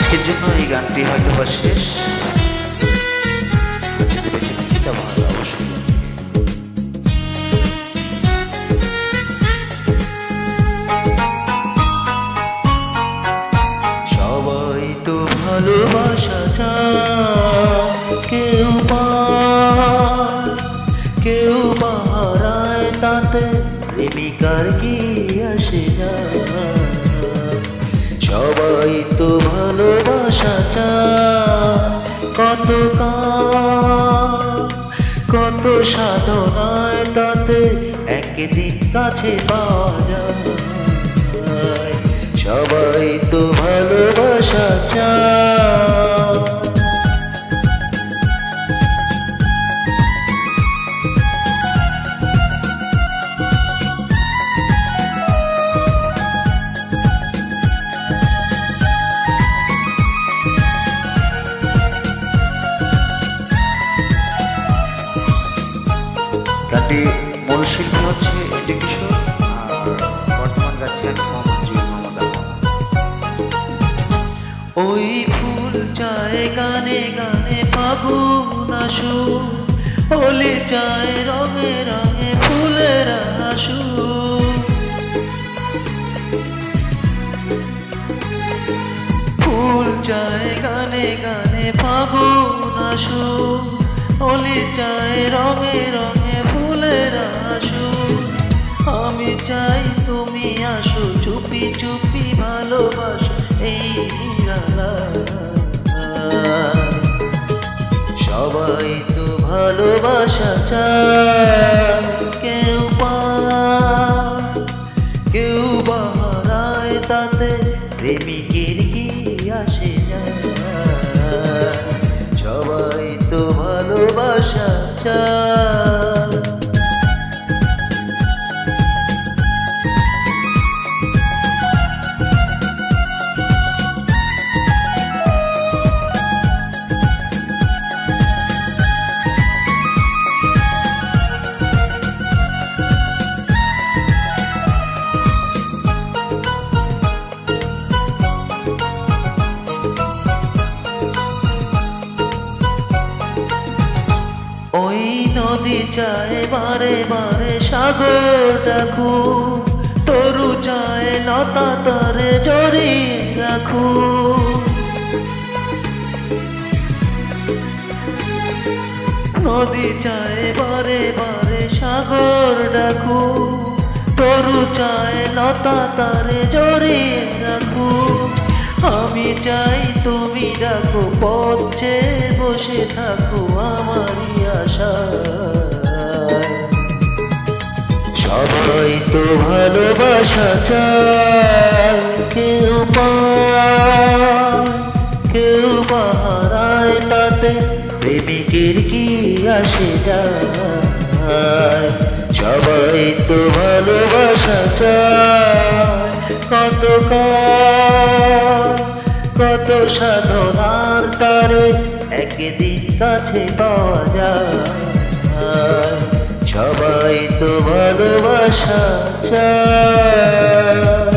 আজকের জন্য এই গানটি হয়তো বা শেষ। যদি বেঁচে থাকি তাহলে অবশ্যই। সবাই তো ভালোবাসা চায়, কেউ পায় কেউ হারায়, তাতে প্রেমিকার কি আসে যায়। সবাই তো ভালোবাসা চায়, কত কত সাধনায়, তাতে একদিন কাছে পাওয়া যায়। সবাই তো ভালোবাসা চায়। গানটি মূল শিল্পী হচ্ছে এন্ডি কিশোর, আর বর্তমান গাচ্ছেন মোহাম্মদ। ওই ফুল চায় গানে গানে ফাগুন আসু, হোলি চায় রঙে রঙে ফুলের আসু। ফুল চায় গানে গানে ফাগুন আসু, হোলি চায় রঙে রঙে ফুলের আসু। আমি চাই তুমি আসো, চুপি চুপি ভালোবাসো এই সবাই তো ভালোবাসা চায়, কেউ পায় কেউ হারায়, তাতে প্রেমিকের কি আসে যায়। সবাই তো ভালোবাসা চায়। ওই নদী চায় বারে বারে সাগর ডাকু, তরু চায় লতা তারে জড়িয়ে রাখু। নদী চায় বারে বারে সাগর ডাকু, তরু চায় লতা তারে জড়িয়ে রাখু। আমি চাই তুমি ডাকো, পথে বসে থাকো আমারই আশায়। সবাই তো ভালোবাসা চায়, কেউ পায় কেউ হারায়, তাতে প্রেমিকের কি আসে যায়। সবাই তো ভালোবাসা চায়, কত কত সাধনার তারে একদিন কাছে পাওয়া যায়। সবাই তো ভালোবাসা চায়।